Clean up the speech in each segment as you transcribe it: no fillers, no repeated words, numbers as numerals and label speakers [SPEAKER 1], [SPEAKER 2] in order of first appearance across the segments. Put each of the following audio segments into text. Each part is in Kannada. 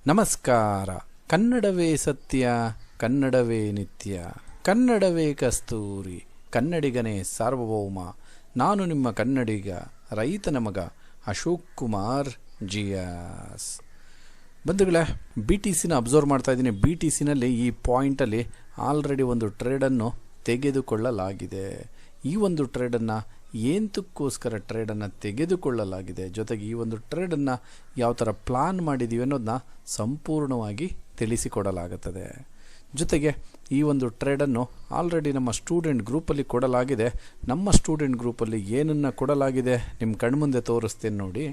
[SPEAKER 1] ನಮಸ್ಕಾರ. ಕನ್ನಡವೇ ಸತ್ಯ, ಕನ್ನಡವೇ ನಿತ್ಯ, ಕನ್ನಡವೇ ಕಸ್ತೂರಿ, ಕನ್ನಡಿಗನೇ ಸಾರ್ವಭೌಮ. ನಾನು ನಿಮ್ಮ ಕನ್ನಡಿಗ, ರೈತನ ಮಗ ಅಶೋಕ್ ಕುಮಾರ್ ಜಿಯಾಸ್. ಬಂಧುಗಳೇ, ಬಿ ಟಿ ಸಿನ ಅಬ್ಸರ್ವ್ ಮಾಡ್ತಾ ಇದ್ದೀನಿ. ಬಿ ಟಿ ಸಿನಲ್ಲಿ ಈ ಪಾಯಿಂಟಲ್ಲಿ ಆಲ್ರೆಡಿ ಒಂದು ಟ್ರೇಡನ್ನು ತೆಗೆದುಕೊಳ್ಳಲಾಗಿದೆ. ಈ ಒಂದು ಟ್ರೇಡನ್ನು ಏಂತಕ್ಕೋಸ್ಕರ ಟ್ರೇಡನ್ನು ತೆಗೆದುಕೊಳ್ಳಲಾಗಿದೆ, ಜೊತೆಗೆ ಈ ಒಂದು ಟ್ರೇಡನ್ನು ಯಾವ ಥರ ಪ್ಲಾನ್ ಮಾಡಿದ್ದೀವಿ ಅನ್ನೋದನ್ನ ಸಂಪೂರ್ಣವಾಗಿ ತಿಳಿಸಿಕೊಡಲಾಗುತ್ತದೆ. ಜೊತೆಗೆ ಈ ಒಂದು ಟ್ರೇಡನ್ನು ಆಲ್ರೆಡಿ ನಮ್ಮ ಸ್ಟೂಡೆಂಟ್ ಗ್ರೂಪಲ್ಲಿ ಕೊಡಲಾಗಿದೆ. ನಮ್ಮ ಸ್ಟೂಡೆಂಟ್ ಗ್ರೂಪಲ್ಲಿ ಏನನ್ನು ಕೊಡಲಾಗಿದೆ ನಿಮ್ಮ ಕಣ್ಮುಂದೆ ತೋರಿಸ್ತೇನೆ ನೋಡಿ.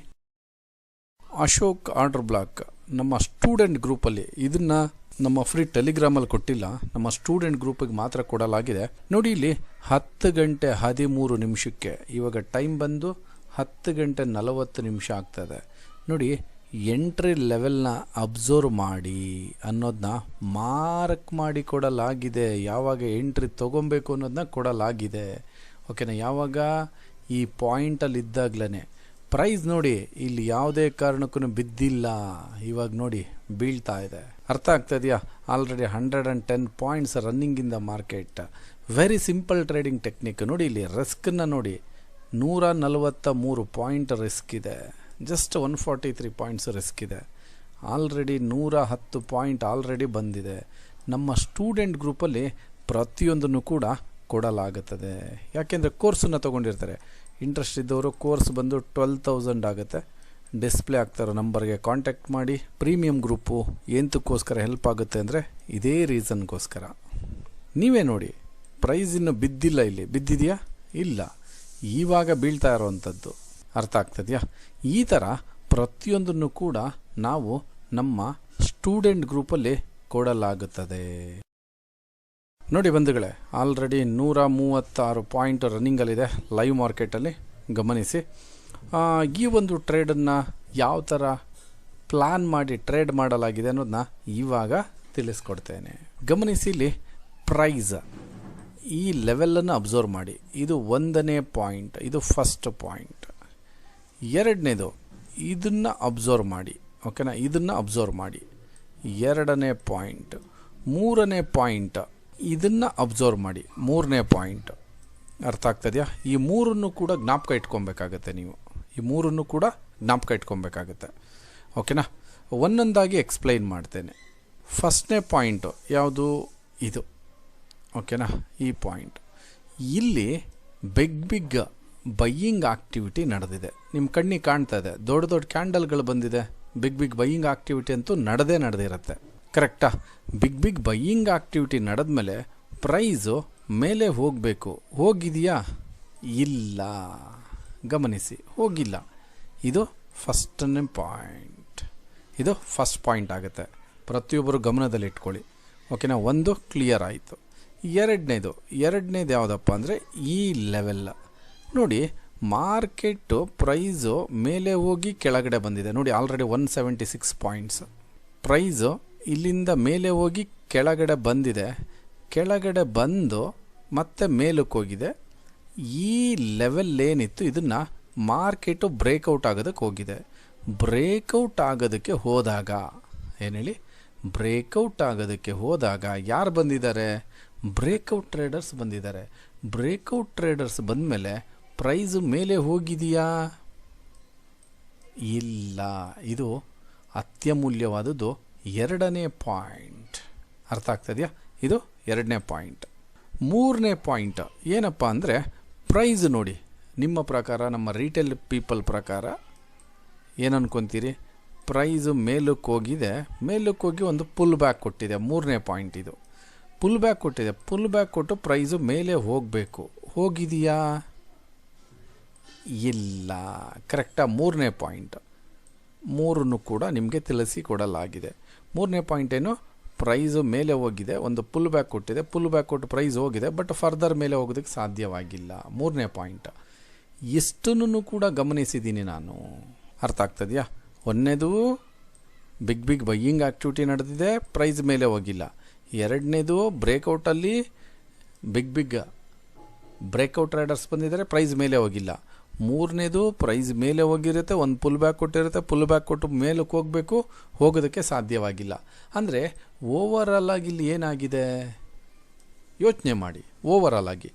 [SPEAKER 1] ಅಶೋಕ್ ಆರ್ಡರ್ ಬ್ಲಾಕ್ ನಮ್ಮ ಸ್ಟೂಡೆಂಟ್ ಗ್ರೂಪಲ್ಲಿ, ಇದನ್ನು ನಮ್ಮ ಫ್ರೀ ಟೆಲಿಗ್ರಾಮಲ್ಲಿ ಕೊಟ್ಟಿಲ್ಲ, ನಮ್ಮ ಸ್ಟೂಡೆಂಟ್ ಗ್ರೂಪಿಗೆ ಮಾತ್ರ ಕೊಡಲಾಗಿದೆ. ನೋಡಿ, ಇಲ್ಲಿ 10 ಗಂಟೆ 13 ನಿಮಿಷಕ್ಕೆ, ಇವಾಗ ಟೈಮ್ ಬಂದು 10 ಗಂಟೆ 40 ನಿಮಿಷ ಆಗ್ತದೆ. ನೋಡಿ, ಎಂಟ್ರಿ ಲೆವೆಲ್ನ ಅಬ್ಸರ್ವ್ ಮಾಡಿ ಅನ್ನೋದನ್ನ ಮಾರ್ಕ್ ಮಾಡಿ ಕೊಡಲಾಗಿದೆ. ಯಾವಾಗ ಎಂಟ್ರಿ ತೊಗೊಬೇಕು ಅನ್ನೋದನ್ನ ಕೊಡಲಾಗಿದೆ. ಓಕೆನಾ? ಯಾವಾಗ ಈ ಪಾಯಿಂಟಲ್ಲಿ ಇದ್ದಾಗಲೇ ಪ್ರೈಸ್ ನೋಡಿ, ಇಲ್ಲಿ ಯಾವುದೇ ಕಾರಣಕ್ಕೂ ಬಿದ್ದಿಲ್ಲ. ಇವಾಗ ನೋಡಿ ಬೀಳ್ತಾ ಇದೆ. ಅರ್ಥ ಆಗ್ತಾ ಇದೆಯಾ? Already 110 points running in the market. Very simple trading technique. ನೋಡಿ, ಇಲ್ಲಿ ರಿಸ್ಕನ್ನು ನೋಡಿ, 143 ಪಾಯಿಂಟ್ ರಿಸ್ಕ್ ಇದೆ. ಜಸ್ಟ್ 143 ಪಾಯಿಂಟ್ಸ್ ರಿಸ್ಕ್ ಇದೆ. ಆಲ್ರೆಡಿ 110 ಪಾಯಿಂಟ್ ಆಲ್ರೆಡಿ ಬಂದಿದೆ. ನಮ್ಮ ಸ್ಟೂಡೆಂಟ್ ಗ್ರೂಪಲ್ಲಿ ಪ್ರತಿಯೊಂದನ್ನು ಕೂಡ ಕೊಡಲಾಗುತ್ತದೆ. ಯಾಕೆಂದರೆ ಕೋರ್ಸನ್ನು ತೊಗೊಂಡಿರ್ತಾರೆ. ಇಂಟ್ರೆಸ್ಟ್ ಇದ್ದವರು ಕೋರ್ಸ್ ಬಂದು 12,000 ಆಗುತ್ತೆ. ಡಿಸ್ಪ್ಲೇ ಆಗ್ತಾರೋ ನಂಬರ್ಗೆ ಕಾಂಟ್ಯಾಕ್ಟ್ ಮಾಡಿ. ಪ್ರೀಮಿಯಂ ಗ್ರೂಪು ಎಂತಕ್ಕೋಸ್ಕರ ಹೆಲ್ಪ್ ಆಗುತ್ತೆ ಅಂದರೆ ಇದೇ ರೀಸನ್ಗೋಸ್ಕರ. ನೀವೇ ನೋಡಿ, ಪ್ರೈಸ್ ಇನ್ನೂ ಬಿದ್ದಿಲ್ಲ. ಇಲ್ಲಿ ಬಿದ್ದಿದೆಯಾ? ಇಲ್ಲ. ಇವಾಗ ಬೀಳ್ತಾ ಇರೋವಂಥದ್ದು. ಅರ್ಥ ಆಗ್ತದೆಯಾ? ಈ ಥರ ಪ್ರತಿಯೊಂದನ್ನು ಕೂಡ ನಾವು ನಮ್ಮ ಸ್ಟೂಡೆಂಟ್ ಗ್ರೂಪಲ್ಲಿ ಕೊಡಲಾಗುತ್ತದೆ. ನೋಡಿ ಬಂಧುಗಳೇ, ಆಲ್ರೆಡಿ 136 ಪಾಯಿಂಟ್ ರನ್ನಿಂಗಲ್ಲಿದೆ ಲೈವ್ ಮಾರ್ಕೆಟಲ್ಲಿ. ಗಮನಿಸಿ, ಈ ಒಂದು ಟ್ರೇಡನ್ನು ಯಾವ ಥರ ಪ್ಲಾನ್ ಮಾಡಿ ಟ್ರೇಡ್ ಮಾಡಲಾಗಿದೆ ಅನ್ನೋದನ್ನ ಇವಾಗ ತಿಳಿಸ್ಕೊಡ್ತೇನೆ. ಗಮನಿಸಿ, ಇಲ್ಲಿ ಪ್ರೈಸ್ ಈ ಲೆವೆಲನ್ನು ಅಬ್ಸರ್ವ್ ಮಾಡಿ. ಇದು 1ನೇ ಪಾಯಿಂಟ್, ಇದು ಫಸ್ಟ್ ಪಾಯಿಂಟ್. 2ನೇದು ಇದನ್ನು ಅಬ್ಸರ್ವ್ ಮಾಡಿ. ಓಕೆನಾ? ಇದನ್ನು ಅಬ್ಸರ್ವ್ ಮಾಡಿ. 2ನೇ ಪಾಯಿಂಟ್. 3ನೇ ಪಾಯಿಂಟ್ ಇದನ್ನು ಅಬ್ಸರ್ವ್ ಮಾಡಿ. 3ನೇ ಪಾಯಿಂಟ್. ಅರ್ಥ ಆಗ್ತದೆಯಾ? ಈ ಮೂರನ್ನು ಕೂಡ ಜ್ಞಾಪಕ ಇಟ್ಕೊಬೇಕಾಗತ್ತೆ. ನೀವು ಈ ಮೂರನ್ನು ಕೂಡ ಜ್ಞಾಪಕ ಇಟ್ಕೊಬೇಕಾಗತ್ತೆ. ಓಕೆನಾ? ಒಂದೊಂದಾಗಿ ಎಕ್ಸ್ಪ್ಲೈನ್ ಮಾಡ್ತೇನೆ. ಫಸ್ಟ್ನೇ ಪಾಯಿಂಟು ಯಾವುದು? ಇದು. ಓಕೆನಾ? ಈ ಪಾಯಿಂಟ್. ಇಲ್ಲಿ ಬಿಗ್ ಬೈಯಿಂಗ್ ಆಕ್ಟಿವಿಟಿ ನಡೆದಿದೆ. ನಿಮ್ಮ ಕಣ್ಣಿಗೆ ಕಾಣ್ತಾ ಇದೆ. ದೊಡ್ಡ ದೊಡ್ಡ ಕ್ಯಾಂಡಲ್ಗಳು ಬಂದಿದೆ. ಬಿಗ್ ಬೈಯಿಂಗ್ ಆಕ್ಟಿವಿಟಿ ಅಂತೂ ನಡೆದಿರುತ್ತೆ. ಕರೆಕ್ಟಾ? ಬಿಗ್ ಬೈಯಿಂಗ್ ಆಕ್ಟಿವಿಟಿ ನಡೆದ್ಮೇಲೆ ಪ್ರೈಸು ಮೇಲೆ ಹೋಗಬೇಕು. ಹೋಗಿದೆಯಾ? ಇಲ್ಲ. ಗಮನಿಸಿ, ಹೋಗಿಲ್ಲ. ಇದು ಫಸ್ಟನೇ ಪಾಯಿಂಟ್. ಇದು ಫಸ್ಟ್ ಪಾಯಿಂಟ್ ಆಗುತ್ತೆ. ಪ್ರತಿಯೊಬ್ಬರು ಗಮನದಲ್ಲಿ ಇಟ್ಕೊಳ್ಳಿ. ಓಕೆನಾ? ಒಂದು ಕ್ಲಿಯರ್ ಆಯಿತು. ಎರಡನೇದು ಯಾವುದಪ್ಪ ಅಂದರೆ ಈ ಲೆವೆಲ್ ನೋಡಿ. ಮಾರ್ಕೆಟು ಪ್ರೈಸು ಮೇಲೆ ಹೋಗಿ ಕೆಳಗಡೆ ಬಂದಿದೆ. ನೋಡಿ, ಆಲ್ರೆಡಿ 176 ಪಾಯಿಂಟ್ಸ್. ಪ್ರೈಸು ಇಲ್ಲಿಂದ ಮೇಲೆ ಹೋಗಿ ಕೆಳಗಡೆ ಬಂದಿದೆ. ಕೆಳಗಡೆ ಬಂದು ಮತ್ತೆ ಮೇಲಕ್ಕೆ ಹೋಗಿದೆ. ಈ ಲೆವೆಲ್ ಏನಿತ್ತು, ಇದನ್ನು ಮಾರ್ಕೆಟು ಬ್ರೇಕೌಟ್ ಆಗೋದಕ್ಕೆ ಹೋಗಿದೆ. ಬ್ರೇಕೌಟ್ ಆಗೋದಕ್ಕೆ ಹೋದಾಗ, ಏನು ಹೇಳಿ, ಬ್ರೇಕೌಟ್ ಆಗೋದಕ್ಕೆ ಹೋದಾಗ ಯಾರು ಬಂದಿದ್ದಾರೆ? ಬ್ರೇಕೌಟ್ ಟ್ರೇಡರ್ಸ್ ಬಂದಿದ್ದಾರೆ. ಬ್ರೇಕೌಟ್ ಟ್ರೇಡರ್ಸ್ ಬಂದಮೇಲೆ ಪ್ರೈಸು ಮೇಲೆ ಹೋಗಿದೆಯಾ? ಇಲ್ಲ. ಇದು ಅತ್ಯಮೂಲ್ಯವಾದದ್ದು 2ನೇ ಪಾಯಿಂಟ್. ಅರ್ಥ ಆಗ್ತದೆಯಾ? ಇದು 2ನೇ ಪಾಯಿಂಟ್. 3ನೇ ಪಾಯಿಂಟ್ ಏನಪ್ಪ ಅಂದರೆ ಪ್ರೈಸ್ ನೋಡಿ. ನಿಮ್ಮ ಪ್ರಕಾರ, ನಮ್ಮ ರಿಟೇಲ್ ಪೀಪಲ್ ಪ್ರಕಾರ ಏನು ಅನ್ಕೊತೀರಿ? ಪ್ರೈಸು ಮೇಲಕ್ಕೆ ಹೋಗಿದೆ. ಮೇಲಕ್ಕೆ ಹೋಗಿ ಒಂದು ಪುಲ್ ಬ್ಯಾಕ್ ಕೊಟ್ಟಿದೆ. 3ನೇ ಪಾಯಿಂಟ್ ಇದು. ಪುಲ್ ಬ್ಯಾಕ್ ಕೊಟ್ಟಿದೆ. ಪುಲ್ ಬ್ಯಾಕ್ ಕೊಟ್ಟು ಪ್ರೈಸು ಮೇಲೆ ಹೋಗಬೇಕು. ಹೋಗಿದೆಯಾ? ಇಲ್ಲ. ಕರೆಕ್ಟಾ? 3ನೇ ಪಾಯಿಂಟ್. 3 ಕೂಡ ನಿಮಗೆ ತಿಳಿಸಿ ಕೊಡಲಾಗಿದೆ. 3ನೇ ಪಾಯಿಂಟ್ ಏನು? ಪ್ರೈಸು ಮೇಲೆ ಹೋಗಿದೆ, ಒಂದು ಪುಲ್ ಬ್ಯಾಕ್ ಕೊಟ್ಟಿದೆ. ಪುಲ್ ಬ್ಯಾಕ್ ಕೊಟ್ಟು ಪ್ರೈಸ್ ಹೋಗಿದೆ, ಬಟ್ ಫರ್ದರ್ ಮೇಲೆ ಹೋಗೋದಕ್ಕೆ ಸಾಧ್ಯವಾಗಿಲ್ಲ. 3ನೇ ಪಾಯಿಂಟ್. ಇಷ್ಟನ್ನು ಕೂಡ ಗಮನಿಸಿದ್ದೀನಿ ನಾನು. ಅರ್ಥ ಆಗ್ತದೆಯಾ? 1ನೇದು ಬಿಗ್ ಬೈಯಿಂಗ್ ಆಕ್ಟಿವಿಟಿ ನಡೆದಿದೆ, ಪ್ರೈಸ್ ಮೇಲೆ ಹೋಗಿಲ್ಲ. 2ನೇದು ಬ್ರೇಕೌಟಲ್ಲಿ ಬಿಗ್ ಬ್ರೇಕೌಟ್ ಟ್ರೇಡರ್ಸ್ ಬಂದಿದ್ದಾರೆ, ಪ್ರೈಸ್ ಮೇಲೆ ಹೋಗಿಲ್ಲ. ಮೂರನೇದು ಪ್ರೈಸ್ ಮೇಲೆ ಹೋಗಿರುತ್ತೆ, ಒಂದು ಪುಲ್ ಬ್ಯಾಕ್ ಕೊಟ್ಟಿರುತ್ತೆ, ಪುಲ್ ಬ್ಯಾಕ್ ಕೊಟ್ಟು ಮೇಲಕ್ಕೆ ಹೋಗಬೇಕು, ಹೋಗೋದಕ್ಕೆ ಸಾಧ್ಯವಾಗಿಲ್ಲ. ಅಂದರೆ ಓವರಾಲ್ ಆಗಿ ಇಲ್ಲಿ ಏನಾಗಿದೆ ಯೋಚನೆ ಮಾಡಿ. ಓವರಾಲ್ ಆಗಿ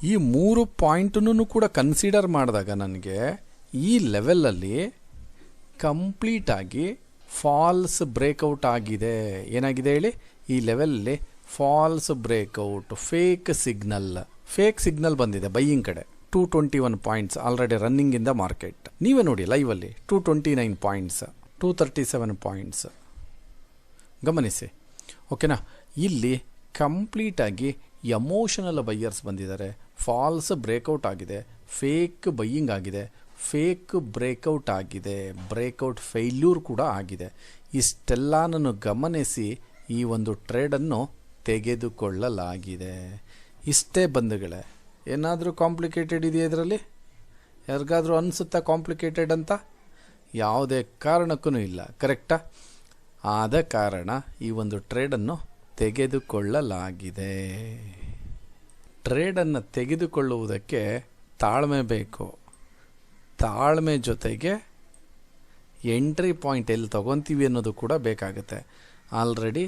[SPEAKER 1] ಈ 3 ಪಾಯಿಂಟನ್ನು ಕೂಡ ಕನ್ಸಿಡರ್ ಮಾಡಿದಾಗ ನನಗೆ ಈ ಲೆವೆಲಲ್ಲಿ ಕಂಪ್ಲೀಟಾಗಿ ಫಾಲ್ಸ್ ಬ್ರೇಕೌಟ್ ಆಗಿದೆ. ಏನಾಗಿದೆ ಹೇಳಿ, ಈ ಲೆವೆಲಲ್ಲಿ ಫಾಲ್ಸ್ ಬ್ರೇಕೌಟ್, ಫೇಕ್ ಸಿಗ್ನಲ್ ಬಂದಿದೆ ಬೈಯಿಂಗ್ ಕಡೆ. 221 points already running in the market. ನೀವೇ ನೋಡಿ ಲೈವಲ್ಲಿ 229 ಪಾಯಿಂಟ್ಸ್, 237 ಪಾಯಿಂಟ್ಸ್ ಗಮನಿಸಿ. ಓಕೆನಾ, ಇಲ್ಲಿ ಕಂಪ್ಲೀಟಾಗಿ ಎಮೋಷನಲ್ ಬೈಯರ್ಸ್ ಬಂದಿದ್ದಾರೆ, ಫಾಲ್ಸ್ ಬ್ರೇಕೌಟ್ ಆಗಿದೆ, ಫೇಕ್ ಬೈಯಿಂಗ್ ಆಗಿದೆ, ಫೇಕ್ ಬ್ರೇಕೌಟ್ ಆಗಿದೆ, ಬ್ರೇಕೌಟ್ ಫೇಲ್ಯೂರ್ ಕೂಡ ಆಗಿದೆ. ಇಷ್ಟೆಲ್ಲನೂ ಗಮನಿಸಿ ಈ ಒಂದು ಟ್ರೇಡನ್ನು ತೆಗೆದುಕೊಳ್ಳಲಾಗಿದೆ. ಇಷ್ಟೇ ಬಂಧುಗಳೇ. ಏನಾದರೂ ಕಾಂಪ್ಲಿಕೇಟೆಡ್ ಇದೆಯಾ ಇದರಲ್ಲಿ? ಯಾರಿಗಾದರೂ ಅನಿಸುತ್ತಾ ಕಾಂಪ್ಲಿಕೇಟೆಡ್ ಅಂತ? ಯಾವುದೇ ಕಾರಣಕ್ಕೂ ಇಲ್ಲ. ಕರೆಕ್ಟಾ? ಆದ ಕಾರಣ ಈ ಒಂದು ಟ್ರೇಡನ್ನು ತೆಗೆದುಕೊಳ್ಳಲಾಗಿದೆ. ಟ್ರೇಡನ್ನು ತೆಗೆದುಕೊಳ್ಳುವುದಕ್ಕೆ ತಾಳ್ಮೆ ಬೇಕು. ತಾಳ್ಮೆ ಜೊತೆಗೆ ಎಂಟ್ರಿ ಪಾಯಿಂಟ್ ಎಲ್ಲಿ ತೊಗೊತೀವಿ ಅನ್ನೋದು ಕೂಡ ಬೇಕಾಗುತ್ತೆ. ಆಲ್ರೆಡಿ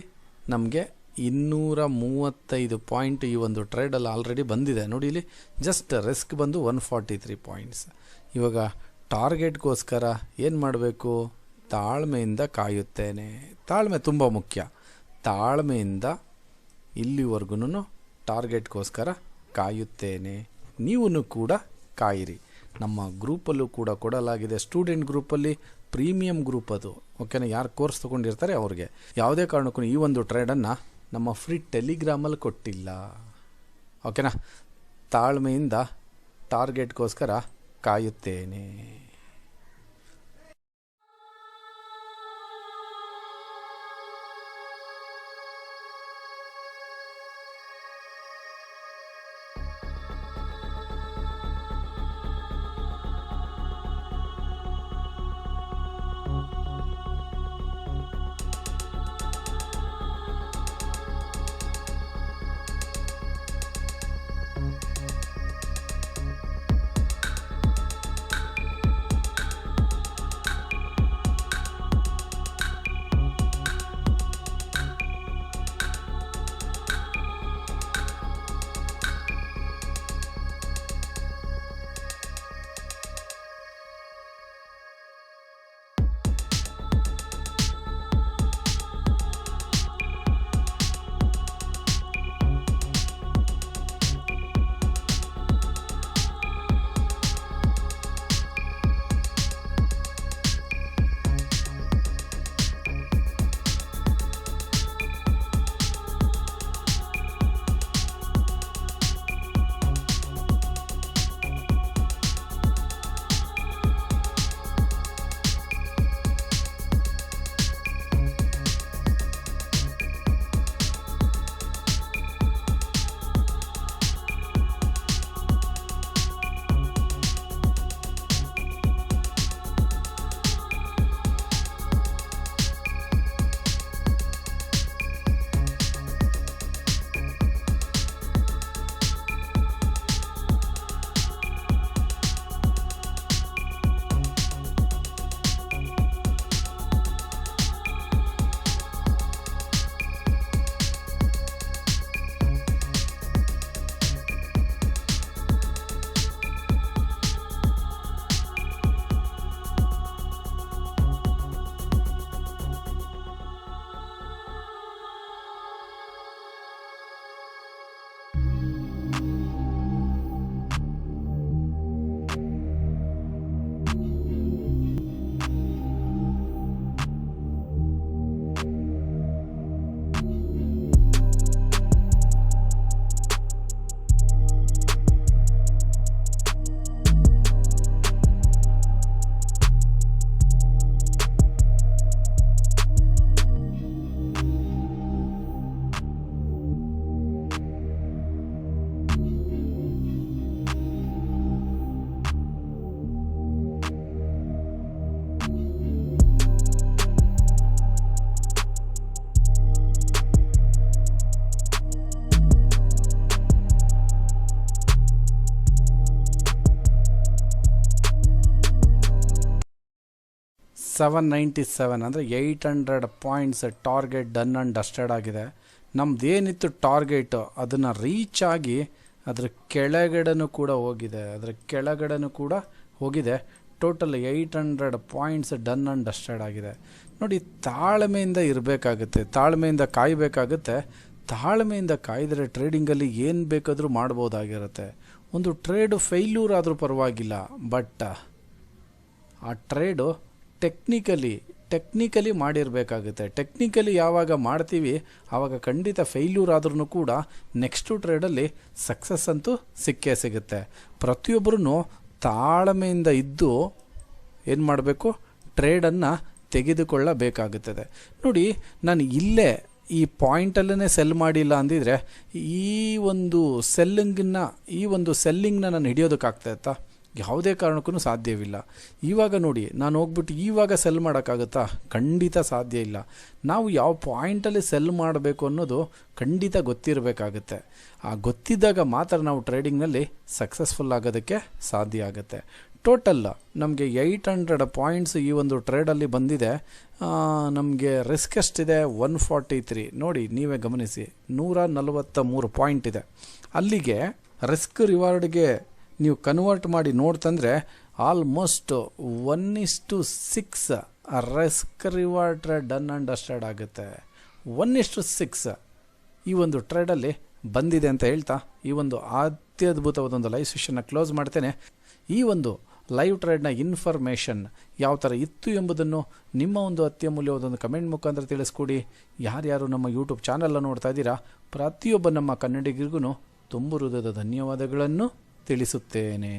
[SPEAKER 1] ನಮಗೆ 235 ಪಾಯಿಂಟ್ ಈ ಒಂದು ಟ್ರೇಡಲ್ಲಿ ಆಲ್ರೆಡಿ ಬಂದಿದೆ ನೋಡಿ. ಇಲ್ಲಿ ಜಸ್ಟ್ ರಿಸ್ಕ್ ಬಂದು 143 ಪಾಯಿಂಟ್ಸ್. ಇವಾಗ ಟಾರ್ಗೆಟ್ಗೋಸ್ಕರ ಏನು ಮಾಡಬೇಕು? ತಾಳ್ಮೆಯಿಂದ ಕಾಯುತ್ತೇನೆ. ತಾಳ್ಮೆ ತುಂಬ ಮುಖ್ಯ. ತಾಳ್ಮೆಯಿಂದ ಇಲ್ಲಿವರೆಗೂ ಟಾರ್ಗೆಟ್ಗೋಸ್ಕರ ಕಾಯುತ್ತೇನೆ. ನೀವೂ ಕೂಡ ಕಾಯಿರಿ. ನಮ್ಮ ಗ್ರೂಪಲ್ಲೂ ಕೂಡ ಕೊಡಲಾಗಿದೆ. ಸ್ಟೂಡೆಂಟ್ ಗ್ರೂಪಲ್ಲಿ ಪ್ರೀಮಿಯಂ ಗ್ರೂಪ್ ಅದು. ಓಕೆನಾ, ಯಾರು ಕೋರ್ಸ್ ತೊಗೊಂಡಿರ್ತಾರೆ ಅವ್ರಿಗೆ ಯಾವುದೇ ಕಾರಣಕ್ಕೂ ಈ ಒಂದು ಟ್ರೇಡನ್ನು ನಮ್ಮ ಫ್ರೀ ಟೆಲಿಗ್ರಾಮಲ್ಲಿ ಕೊಟ್ಟಿಲ್ಲ. ಓಕೆನಾ, ತಾಳ್ಮೆಯಿಂದ ಟಾರ್ಗೆಟ್ಗೋಸ್ಕರ ಕಾಯುತ್ತೇನೆ. 797 ಅಂದರೆ 800 points target done and dusted ಆಗಿದೆ. ನಮ್ಮದೇನಿತ್ತು ಟಾರ್ಗೆಟು ಅದನ್ನು ರೀಚ್ ಆಗಿ ಅದರ ಕೆಳಗಡೆನೂ ಕೂಡ ಹೋಗಿದೆ. Total 800 points done and dusted ಆಗಿದೆ. ನೋಡಿ, ತಾಳ್ಮೆಯಿಂದ ಇರಬೇಕಾಗುತ್ತೆ, ತಾಳ್ಮೆಯಿಂದ ಕಾಯಬೇಕಾಗುತ್ತೆ. ತಾಳ್ಮೆಯಿಂದ ಕಾಯ್ದರೆ ಟ್ರೇಡಿಂಗಲ್ಲಿ ಏನು ಬೇಕಾದರೂ ಮಾಡ್ಬೋದಾಗಿರುತ್ತೆ. ಒಂದು ಟ್ರೇಡು ಫೇಲ್ಯೂರ್ ಆದರೂ ಪರವಾಗಿಲ್ಲ, ಬಟ್ ಆ ಟ್ರೇಡು ಟೆಕ್ನಿಕಲಿ ಮಾಡಿರಬೇಕಾಗುತ್ತೆ. ಟೆಕ್ನಿಕಲಿ ಯಾವಾಗ ಮಾಡ್ತೀವಿ ಆವಾಗ ಖಂಡಿತ ಫೇಲ್ಯೂರ್ ಆದ್ರೂ ಕೂಡ ನೆಕ್ಸ್ಟು ಟ್ರೇಡಲ್ಲಿ ಸಕ್ಸಸ್ ಅಂತೂ ಸಿಕ್ಕೇ ಸಿಗುತ್ತೆ. ಪ್ರತಿಯೊಬ್ಬರೂ ತಾಳ್ಮೆಯಿಂದ ಇದ್ದು ಏನು ಮಾಡಬೇಕು, ಟ್ರೇಡನ್ನು ತೆಗೆದುಕೊಳ್ಳಬೇಕಾಗುತ್ತದೆ. ನೋಡಿ, ನಾನು ಇಲ್ಲೇ ಈ ಪಾಯಿಂಟಲ್ಲೇ ಸೆಲ್ ಮಾಡಿಲ್ಲ ಅಂದಿದ್ರೆ ಈ ಒಂದು ಸೆಲ್ಲಿಂಗ್ನ ನಾನು ಹಿಡಿಯೋದಕ್ಕಾಗ್ತಾಯಿತ್ತಾ? ಯಾವುದೇ ಕಾರಣಕ್ಕೂ ಸಾಧ್ಯವಿಲ್ಲ. ಇವಾಗ ನೋಡಿ, ನಾನು ಹೋಗ್ಬಿಟ್ಟು ಇವಾಗ ಸೆಲ್ ಮಾಡೋಕ್ಕಾಗುತ್ತಾ? ಖಂಡಿತ ಸಾಧ್ಯ ಇಲ್ಲ. ನಾವು ಯಾವ ಪಾಯಿಂಟಲ್ಲಿ ಸೆಲ್ ಮಾಡಬೇಕು ಅನ್ನೋದು ಖಂಡಿತ ಗೊತ್ತಿರಬೇಕಾಗುತ್ತೆ. ಆ ಗೊತ್ತಿದ್ದಾಗ ಮಾತ್ರ ನಾವು ಟ್ರೇಡಿಂಗ್ನಲ್ಲಿ ಸಕ್ಸಸ್ಫುಲ್ ಆಗೋದಕ್ಕೆ ಸಾಧ್ಯ ಆಗುತ್ತೆ. ಟೋಟಲ್ ನಮಗೆ 800 ಪಾಯಿಂಟ್ಸ್ ಈ ಒಂದು ಟ್ರೇಡಲ್ಲಿ ಬಂದಿದೆ. ನಮಗೆ ರಿಸ್ಕ್ ಎಷ್ಟಿದೆ? 143. ನೋಡಿ, ನೀವೇ ಗಮನಿಸಿ, 143 ಪಾಯಿಂಟ್ ಇದೆ. ಅಲ್ಲಿಗೆ ರಿಸ್ಕ್ ರಿವಾರ್ಡ್ಗೆ ನೀವು ಕನ್ವರ್ಟ್ ಮಾಡಿ ನೋಡ್ತಂದರೆ almost 1:6 risk reward done and dusted ಆಗುತ್ತೆ. 1:6 ಈ ಒಂದು ಟ್ರೇಡಲ್ಲಿ ಬಂದಿದೆ ಅಂತ ಹೇಳ್ತಾ ಈ ಒಂದು ಅತ್ಯದ್ಭುತವಾದೊಂದು ಲೈವ್ ಸೆಷನ್ನ ಕ್ಲೋಸ್ ಮಾಡ್ತೇನೆ. ಈ ಒಂದು ಲೈವ್ ಟ್ರೇಡ್ನ ಇನ್ಫಾರ್ಮೇಷನ್ ಯಾವ ಥರ ಇತ್ತು ಎಂಬುದನ್ನು ನಿಮ್ಮ ಒಂದು ಅತ್ಯಮೂಲ್ಯವಾದೊಂದು ಕಮೆಂಟ್ ಮುಖಾಂತರ ತಿಳಿಸ್ಕೊಡಿ. ಯಾರ್ಯಾರು ನಮ್ಮ ಯೂಟ್ಯೂಬ್ ಚಾನಲ್ನ ನೋಡ್ತಾ ಇದ್ದೀರಾ, ಪ್ರತಿಯೊಬ್ಬ ನಮ್ಮ ಕನ್ನಡಿಗರಿಗೂ ತುಂಬ ಹೃದಯದ ಧನ್ಯವಾದಗಳನ್ನು ತಿಳಿಸುತ್ತೇನೆ.